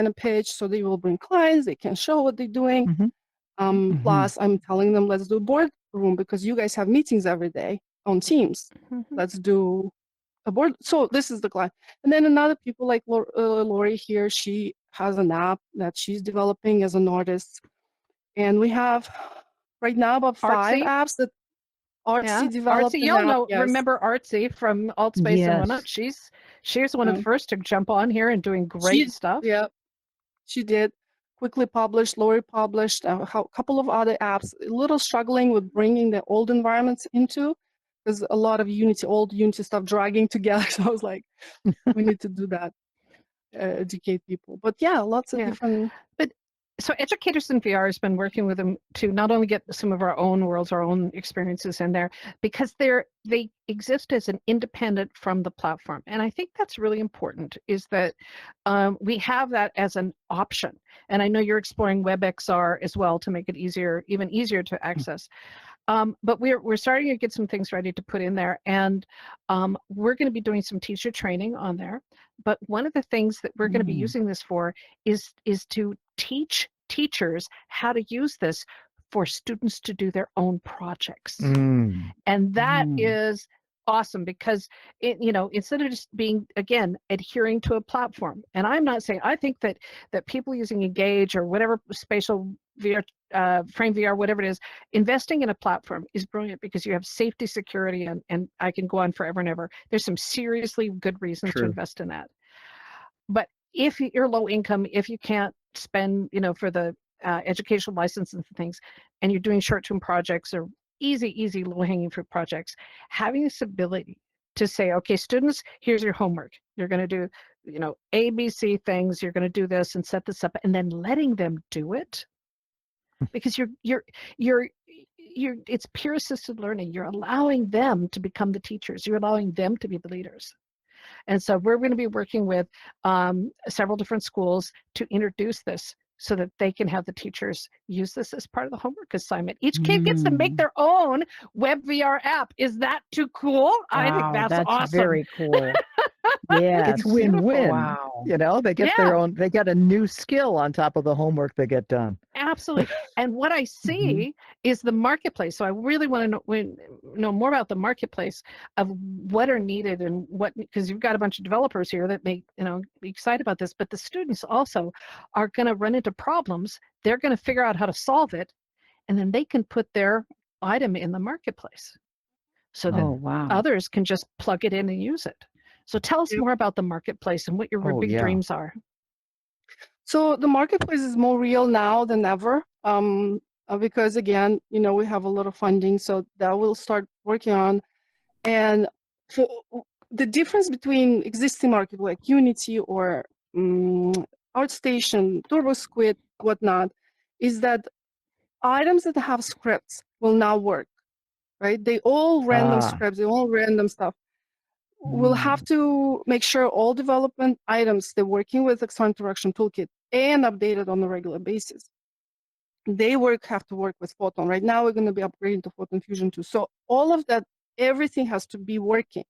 of pitch. So they will bring clients, they can show what they're doing. Mhm. Plus, I'm telling them, let's do a boardroom, because you guys have meetings every day on Teams. Mm-hmm. Let's do a board. So this is the client. And then another people like Lori here, she has an app that she's developing as an artist. And we have right now about 5 Artsy, apps that Artsy yeah, developed. Artsy. An Y'all app, know, yes. remember Artsy from Altspace and whatnot? Yes. She's one of the first to jump on here and doing great stuff. Yeah, she did. Quickly published. Lori published a couple of other apps. A little struggling with bringing the old environments into, because a lot of old Unity stuff dragging together. So I was like, we need to do that, educate people. But yeah, lots of Yeah. different. But so Educators in VR has been working with them to not only get some of our own worlds, our own experiences in there, because they exist as an independent from the platform. And I think that's really important, is that we have that as an option. And I know you're exploring WebXR as well to make it even easier to access. But we're starting to get some things ready to put in there, and we're going to be doing some teacher training on there. But one of the things that we're going to be using this for is to teach teachers how to use this for students to do their own projects. Mm. And that is awesome, because instead of just being, again, adhering to a platform. And I'm not saying, I think that people using Engage or whatever spatial VR, frame VR, whatever it is, investing in a platform is brilliant, because you have safety, security, and I can go on forever and ever. There's some seriously good reasons to True. invest in that. But if you're low income, if you can't spend, for the educational license and things, and you're doing short-term projects or easy low-hanging fruit projects, having this ability to say, okay, students, here's your homework. You're going to do, ABC things. You're going to do this and set this up, and then letting them do it, because it's peer assisted learning. You're allowing them to become the teachers. You're allowing them to be the leaders. And so we're going to be working with several different schools to introduce this, so that they can have the teachers use this as part of the homework assignment. Each kid gets to make their own web VR app. Is that too cool? I think Wow, that's awesome. very cool. Yeah, It's win-win. Wow. They get their own, they get a new skill on top of the homework they get done. Absolutely. And what I see is the marketplace. So I really want to know more about the marketplace of what are needed, and what, because you've got a bunch of developers here that may, be excited about this, but the students also are going to run into problems. They're going to figure out how to solve it, and then they can put their item in the marketplace, so that Oh, wow. others can just plug it in and use it. So tell us Yep. more about the marketplace and what your Oh, big yeah. dreams are. So the marketplace is more real now than ever, because again, we have a lot of funding, so that we'll start working on. And so the difference between existing market like Unity or ArtStation, TurboSquid, whatnot, is that items that have scripts will now work, right? They all random scripts, they all random stuff. We'll have to make sure all development items they're working with External Interaction Toolkit and updated on a regular basis. They have to work with Photon. Right now, we're going to be upgrading to Photon Fusion 2. So all of that, everything has to be working.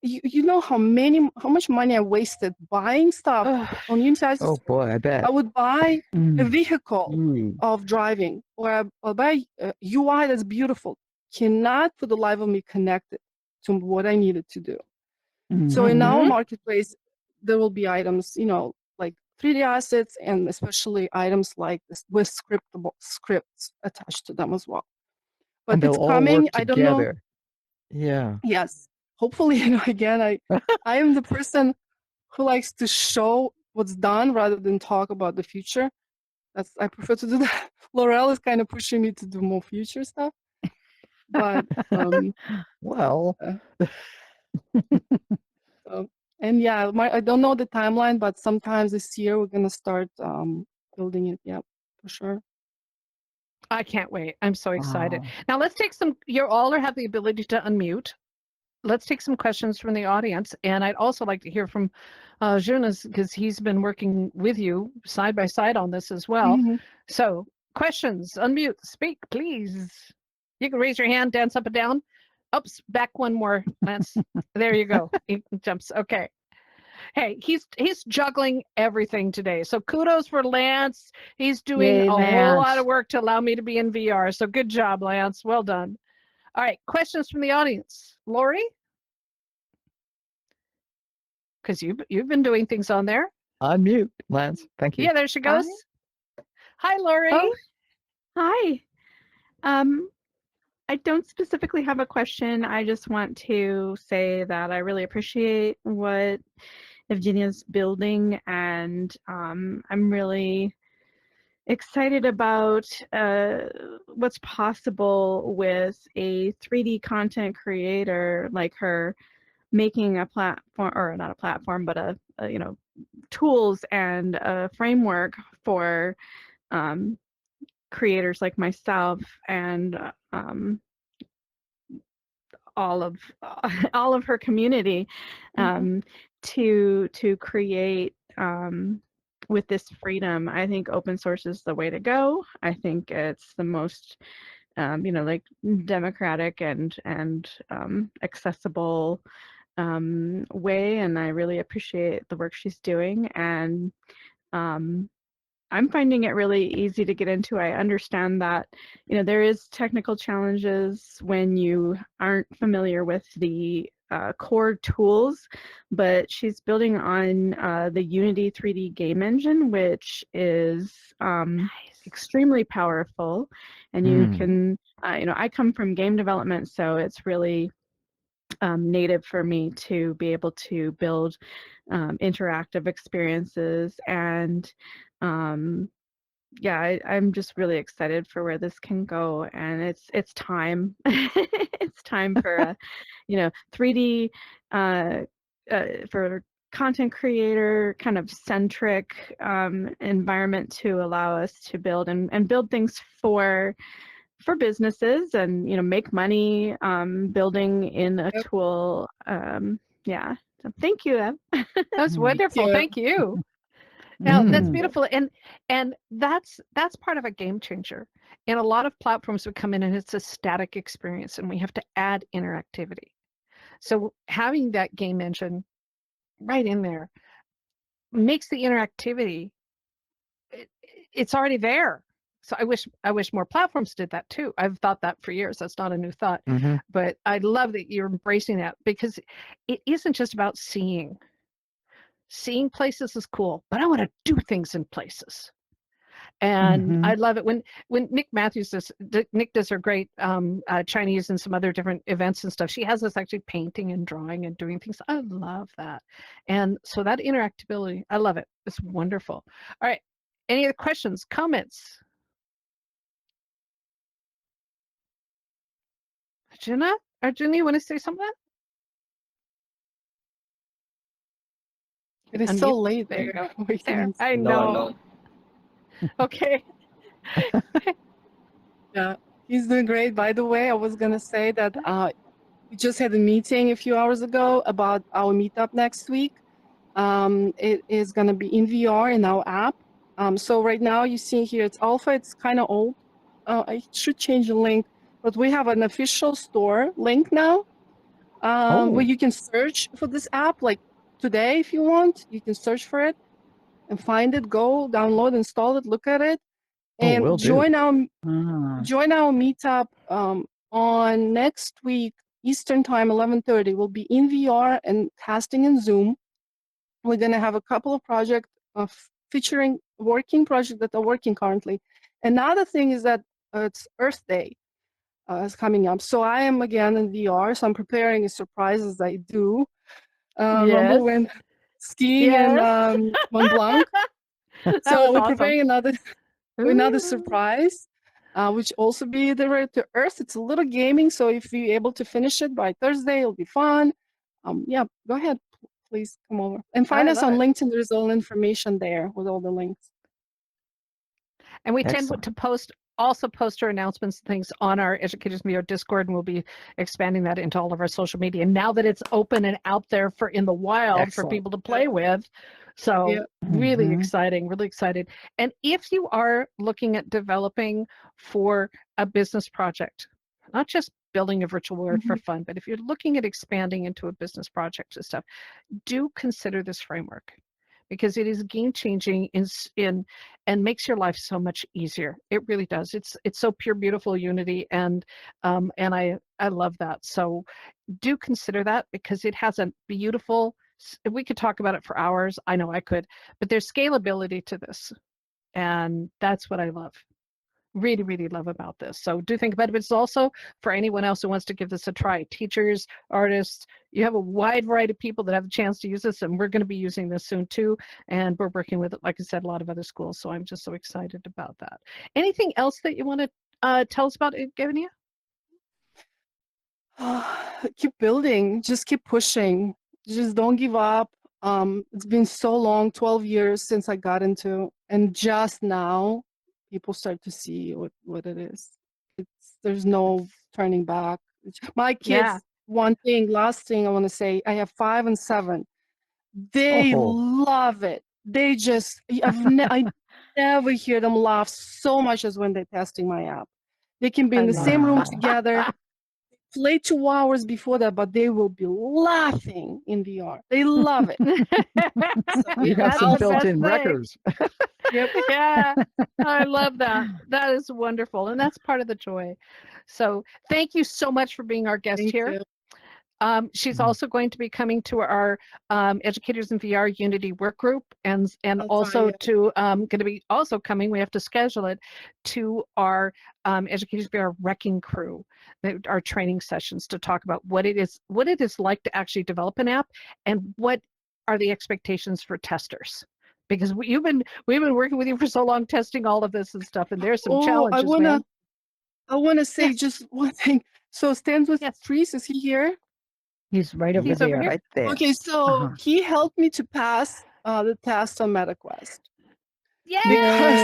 You know how much money I wasted buying stuff on Unity. Oh boy, I bet. I would buy a vehicle Mm. of driving, or I'll buy a UI that's beautiful. Cannot for the life of me connect it to what I needed to do. So in our marketplace, there will be items, like 3D assets, and especially items like this with scripts attached to them as well. But And they'll it's all coming. work I don't know. together. Yeah. Yes, hopefully, again, I am the person who likes to show what's done rather than talk about the future. I prefer to do that. Laurel is kind of pushing me to do more future stuff, but Well, and yeah, I don't know the timeline, but sometimes this year we're gonna start building it. Yeah, for sure. I can't wait. I'm so excited. Wow. Now let's take some, you all have the ability to unmute. Let's take some questions from the audience. And I'd also like to hear from Jonas, because he's been working with you side by side on this as well. Mhm. So questions, unmute, speak, please. You can raise your hand, dance up and down. Oops, back one more, Lance. There you go. He jumps. Okay. Hey, he's juggling everything today. So kudos for Lance. He's doing Yay, a whole lot Lance. of work to allow me to be in VR. So good job, Lance. Well done. All right, questions from the audience. Lori? Because you've been doing things on there. unmute, Lance. Thank you. Yeah, there she goes. Hi, Lori. Oh, hi. I don't specifically have a question. I just want to say that I really appreciate what Evgeniya's building, and I'm really excited about what's possible with a 3D content creator like her, making a platform, or not a platform, but a tools and a framework for creators like myself and all of her community to create with this freedom. I think open source is the way to go. I think it's the most like democratic and accessible way, and I really appreciate the work she's doing. And I'm finding it really easy to get into. I understand that, there is technical challenges when you aren't familiar with the core tools, but she's building on the Unity 3D game engine, which is extremely powerful. And you can, I come from game development, so it's really native for me to be able to build interactive experiences. And yeah, I'm just really excited for where this can go, and it's time. It's time for a 3D for content creator kind of centric environment to allow us to build and build things for businesses, and make money building in a tool. Yeah, so thank you, Ev. That's wonderful. Thank you. Now that's beautiful, and that's part of a game changer. And a lot of platforms would come in and it's a static experience, and we have to add interactivity. So having that game engine right in there makes the interactivity. It's already there. So I wish more platforms did that too. I've thought that for years. That's not a new thought, but I love that you're embracing that, because it isn't just about seeing. Seeing places is cool, but I want to do things in places. And I love it when Nick Matthews does. Nick does her great Chinese and some other different events and stuff. She has us actually painting and drawing and doing things. I love that, and so that interactability, I love it. It's wonderful. All right, any other questions, comments? Arjuna, you want to say something? It is Unmute. so late There you there. go. We There, can- I know. Okay. Yeah, he's doing great. By the way, I was gonna say that we just had a meeting a few hours ago about our meetup next week. It is gonna be in VR in our app. So right now you see here it's alpha. It's kind of old. I should change the link, but we have an official store link now, where you can search for this app. Like today, if you want, you can search for it and find it. Go download, install it, look at it, and will do. join our meetup on next week Eastern time, 11:30. We'll be in VR and casting in Zoom. We're gonna have a couple of projects featuring working projects that are working currently. Another thing is that it's Earth Day is coming up, so I am again in VR. So I'm preparing a surprise as I do. Remember Yes. when skiing Yes. in Mont Blanc? That So was we're awesome. preparing another Ooh. surprise, which also be the to Earth. It's a little gaming, so if you're able to finish it by Thursday, it'll be fun. Yeah, go ahead, please come over and find I us love on it. LinkedIn. There's all information there with all the links. And we tend Excellent. to post our announcements and things on our Educators in VR Discord, and we'll be expanding that into all of our social media now that it's open and out there for in the wild for Excellent. people to play with. So really exciting, really excited. And if you are looking at developing for a business project, not just building a virtual world for fun, but if you're looking at expanding into a business project and stuff, do consider this framework, because it is game changing in and makes your life so much easier. It really does. It's so pure, beautiful Unity, and I love that. So do consider that, because it has a beautiful. We could talk about it for hours. I know I could, but there's scalability to this, and that's what I love. Really, really love about this. So do think about it. But it's also for anyone else who wants to give this a try. Teachers, artists, you have a wide variety of people that have a chance to use this, and we're going to be using this soon too. And we're working with, like I said, a lot of other schools. So I'm just so excited about that. Anything else that you want to tell us about, Evgeniya? Keep building, just keep pushing, just don't give up. It's been so long, 12 years since I got into, and just now people start to see what it is. There's no turning back. My kids, last thing I want to say, I have 5 and 7. They love it. They just, I never hear them laugh so much as when they're testing my app. They can be in the same room together, play 2 hours before that, but they will be laughing in VR. They love it. You got some built-in records. Yep. Yeah, I love that. That is wonderful, and that's part of the joy. So thank you so much for being our guest here. You. She's also going to be coming to our Educators in VR Unity work group, and also to going to be also coming. We have to schedule it to our Educators in VR Wrecking Crew, our training sessions, to talk about what it is like to actually develop an app, and what are the expectations for testers. Because we've been working with you for so long, testing all of this and stuff, and there's some challenges. I wanna say just one thing. So Stands with Trees, is he here? He's right over there. Right there. Okay, so he helped me to pass the test on MetaQuest. Yay! Because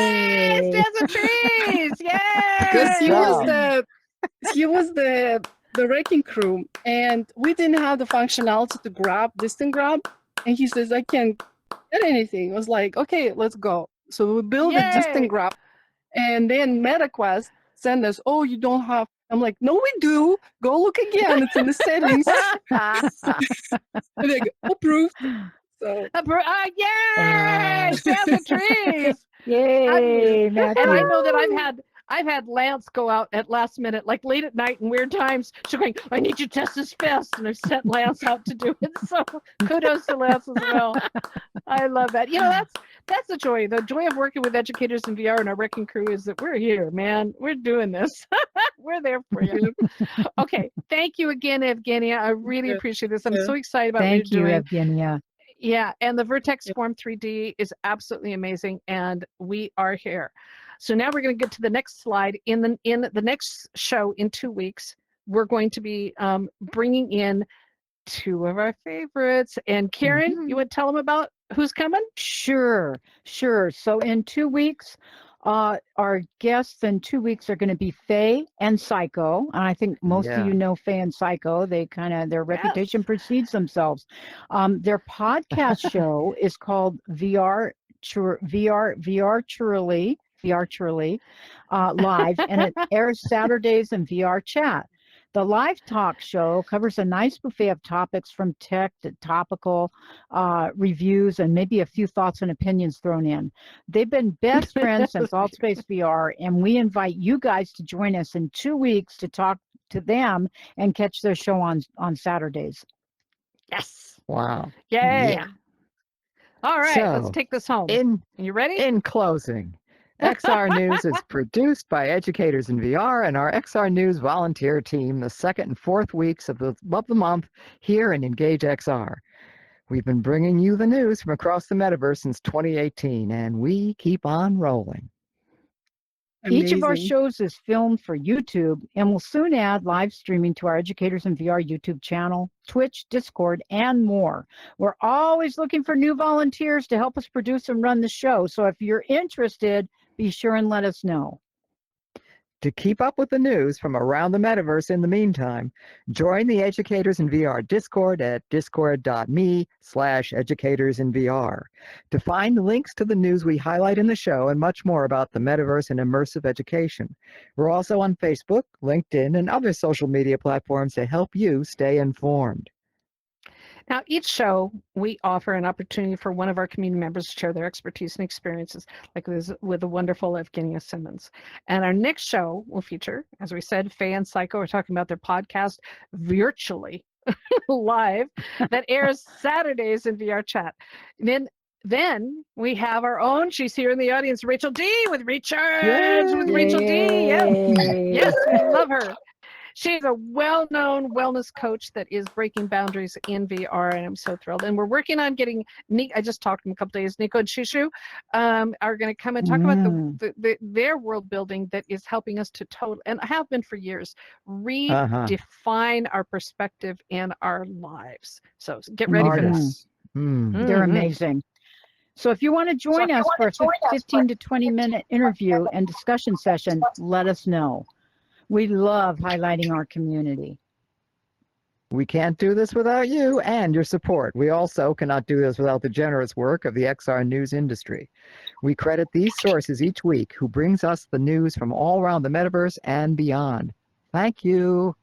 Stands with Trees! Yay! because he was the wrecking crew, and we didn't have the functionality to distant grab, and he says I can't get anything. I was like, okay, let's go. So we built a distant grab, and then MetaQuest sent us, oh, you don't have. I'm like, no, we do. Go look again. It's in the settings. And they go, approved. So yay! Stand the trees. Yay, Matthew. And I know that I've had Lance go out at last minute, like late at night and weird times. She's going, I need you to test this fast. And I've sent Lance out to do it. So kudos to Lance as well. I love that. That's the joy. The joy of working with educators in VR and our wrecking crew is that we're here, man. We're doing this. We're there for you. Okay. Thank you again, Evgeniya. I really appreciate this. I'm so excited about what Thank you're you, doing. Evgeniya. Yeah, and the Vertex Form 3D is absolutely amazing, and we are here. So now we're going to get to the next slide. In the next show in 2 weeks, we're going to be bringing in two of our favorites. And Karen, you would tell them about who's coming? Sure. So in 2 weeks, our guests in 2 weeks are going to be Faye and Psycho. And I think most of you know Faye and Psycho. They their reputation precedes themselves. Their podcast show is called VR Truly live, and it airs Saturdays in VR chat. The live talk show covers a nice buffet of topics from tech to topical reviews and maybe a few thoughts and opinions thrown in. They've been best friends since AltspaceVR, and we invite you guys to join us in 2 weeks to talk to them and catch their show on Saturdays. Yes. Wow. Yay. Yeah. All right, So, let's take this home. You ready? In closing, XR News is produced by educators in VR and our XR News volunteer team the second and fourth weeks of the month here in Engage XR. We've been bringing you the news from across the metaverse since 2018, and we keep on rolling. Amazing. Each of our shows is filmed for YouTube and will soon add live streaming to our Educators in VR YouTube channel, Twitch, Discord, and more. We're always looking for new volunteers to help us produce and run the show, so if you're interested, be sure and let us know. To keep up with the news from around the metaverse in the meantime, join the Educators in VR Discord at discord.me/educatorsinvr. To find links to the news we highlight in the show and much more about the metaverse and immersive education. We're also on Facebook, LinkedIn, and other social media platforms to help you stay informed. Now, each show, we offer an opportunity for one of our community members to share their expertise and experiences, like with the wonderful Evgeniya Simmons. And our next show will feature, as we said, Faye and Psycho are talking about their podcast virtually live that airs Saturdays in VR chat. And then we have our own, she's here in the audience, Rachel D. with Recharge with Rachel D. Yes, we love her. She's a well-known wellness coach that is breaking boundaries in VR, and I'm so thrilled. And we're working on getting, I just talked to them a couple days, Nico and Shishu are going to come and talk about their world building that is helping us to and have been for years, redefine our perspective in our lives. So get ready for this. They're amazing. So if you want to join us for a 15 to 20-minute interview and discussion session, let us know. We love highlighting our community. We can't do this without you and your support. We also cannot do this without the generous work of the XR news industry. We credit these sources each week who brings us the news from all around the metaverse and beyond. Thank you.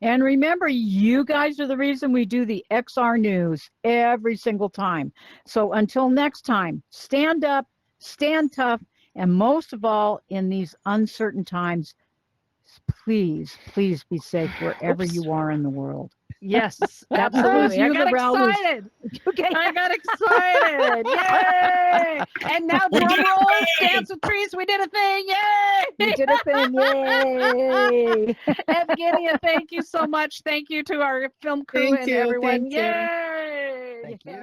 And remember, you guys are the reason we do the XR news every single time. So until next time, stand up, stand tough, and most of all, in these uncertain times, please be safe wherever you are in the world. Yes, absolutely. I got excited. I got excited. Yay! And now drum rolls, dance with trees. We did a thing. Yay! We did a thing. Yay! Evgeniya, thank you so much. Thank you to our film crew and everyone. Yay! Thank you.